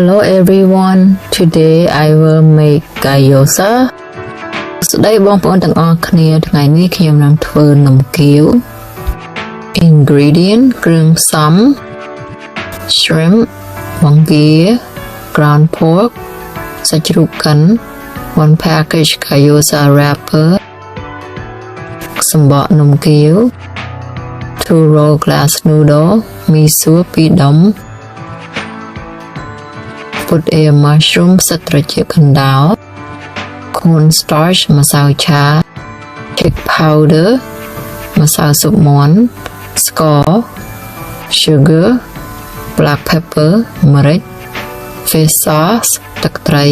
Hello everyone, today I will make gyoza. ស្ដីបងប្អូនទាំងអស់គ្នាថ្ងៃនេះខ្ញុំនឹងធ្វើនំគាវ Ingredient គ្រឿងផ្សំ Shrimp បង្គា Ground pork សាច់ជ្រូកកិន 1 package gyoza wrapper សំបកនំគាវ 2 roll glass noodle មីសួរ2ដុំ Put a mushroom ផ្សិតត្រចៀកកណ្ដោ corn starch ម្សៅឆា chick powder ម្សៅស៊ុបមាន់ ស្ករ sugar black pepper ម្រេច fish sauce ទឹកត្រី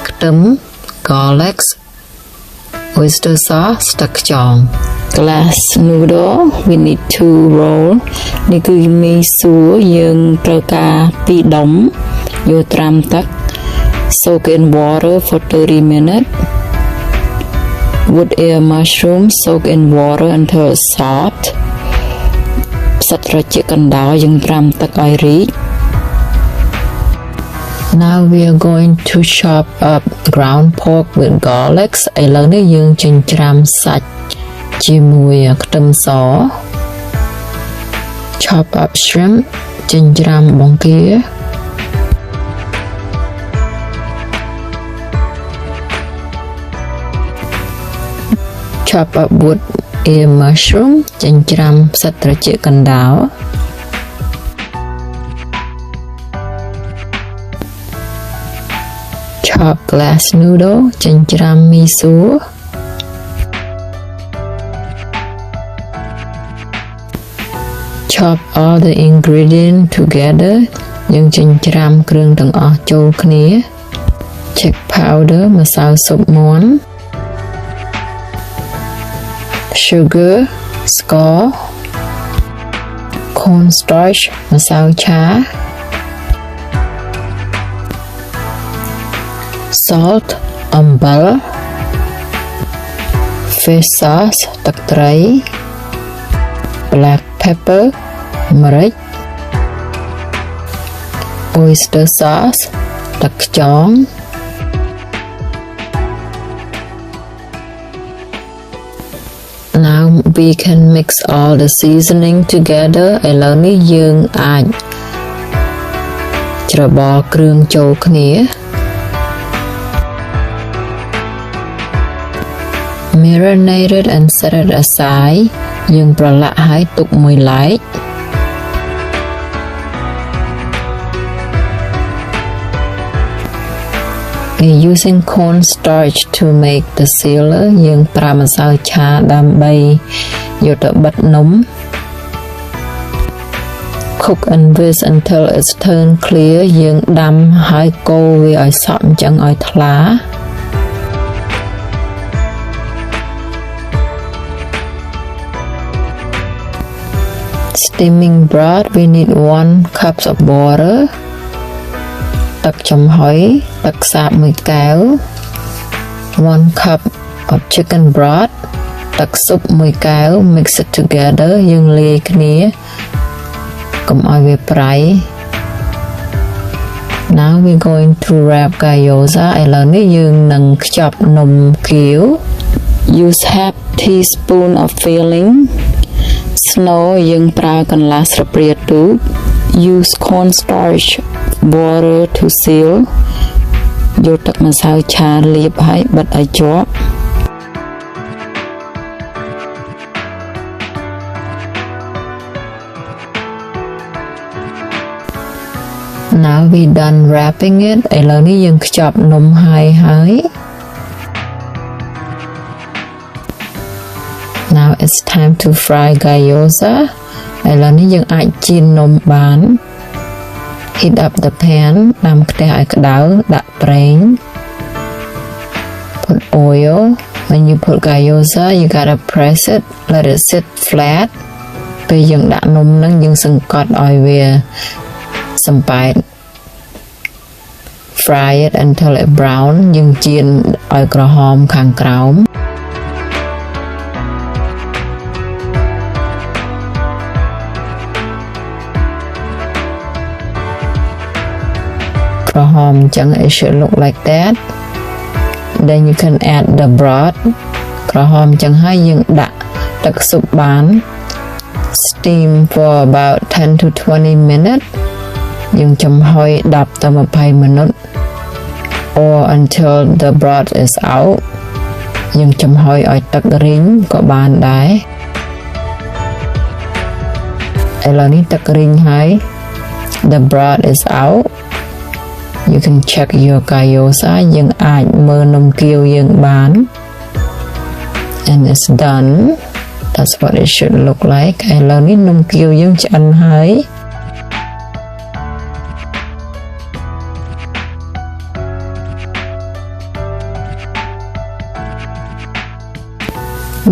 ខ្ទឹម garlic oyster sauce ទឹកខ្យង glass noodle we need to roll នេះគឺមីសួរយើងត្រូវការ2ដុំយកត្រាំទឹក soak in water for 30 minutes wood ear mushroom soak in water until it's soft ផ្សិតត្រចៀកកណ្ដោយើងត្រាំទឹកឲ្យរីក Now we are going to chop up ground pork with garlic ឥឡូវនេះយើងចិញ្ច្រាំសាច់ជាមួយខ្ទឹមស chop up shrimp ចិញ្ច្រាំបង្គា chop up wood ear mushroom ចិញ្ច្រាំផ្សិតត្រចៀកកណ្ដោ chop glass noodle ចិញ្ច្រាំមីសួរ chop all the ingredients together យើងចិញ្ច្រាំគ្រឿងទាំងអស់ចូលគ្នា chick powder ម្សៅស៊ុបមាន់ sugar ស្ករ corn starch ម្សៅឆា salt អំបិល fish sauce ទឹកត្រី black pepper ម្រេច oyster sauce ទឹកខ្យង Now we can mix all the seasoning together ឥឡូវនេះយើងអាចច្របល់គ្រឿងចូលគ្នា Marinated and set it aside យើងប្រឡាក់ឲ្យទុកមួយឡែក We're using corn starch to make the sealer យើងប្រើម្សៅឆាដើម្បីយកទៅបិទនំ Cook and whisk until it's turned clear យើងដាំហើយកូរវាឲ្យសក់អញ្ចឹងឲ្យថ្លា Steaming broth we need 1 cup of water ទឹកចំហុយទឹកសាប1កែវ 1 cup of chicken broth ទឹកស៊ុប1កែវ mix it together យើងលាយគ្នាកុំឲ្យវាប្រៃ Now we're going to wrap gyoza ឥឡូវនេះយើងនឹងខ្ចប់នំគាវ Use half teaspoon of filling Snow យើងប្រើកន្លះស្លាបព្រាទូក Use corn starch water to seal យកទឹកម្សៅឆាលាបឲ្យបិទឲ្យជាប់ Now we done wrapping it ឥឡូវនេះយើងខ្ចប់នំហើយ Now it's time to fry gyoza ឥឡូវនេះយើងអាចចៀននំបាន Heat up the pan ដាំខ្ទះឲ្យក្តៅដាក់ប្រេង Put oil When you put gyoza you gotta press it let it sit flat ពេលយើងដាក់នំហ្នឹងយើងសង្កត់ឲ្យវាសំប៉ែត Fry it until it brown យើងចៀនឲ្យក្រហមខាងក្រោម hom chẳng it should look like that. Then you can add the broth ក្រហមចឹងហើយយើងដាក់ទឹកស៊ុបបាន steam for about 10 to 20 minutes យើងចំហុយ10ទៅ20 minutes or until the broth is out យើងចំហុយឲ្យទឹករីងក៏បានដែរឥឡូវនេះទឹករីងហើយ the broth is out you can check your gyoza យើងអាចមើលនំគៀវយើងបាន and it's done that's what it should look like ឥឡូវនេះនំគៀវយើងឆ្អិនហើយ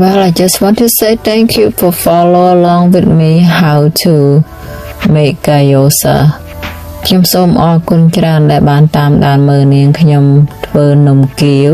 Well, I just want to say thank you for follow along with me how to make gyoza ខ្ញុំសូមអរគុណច្រើនដែលបានតាមដានមើលនាងខ្ញុំធ្វើនំគៀវ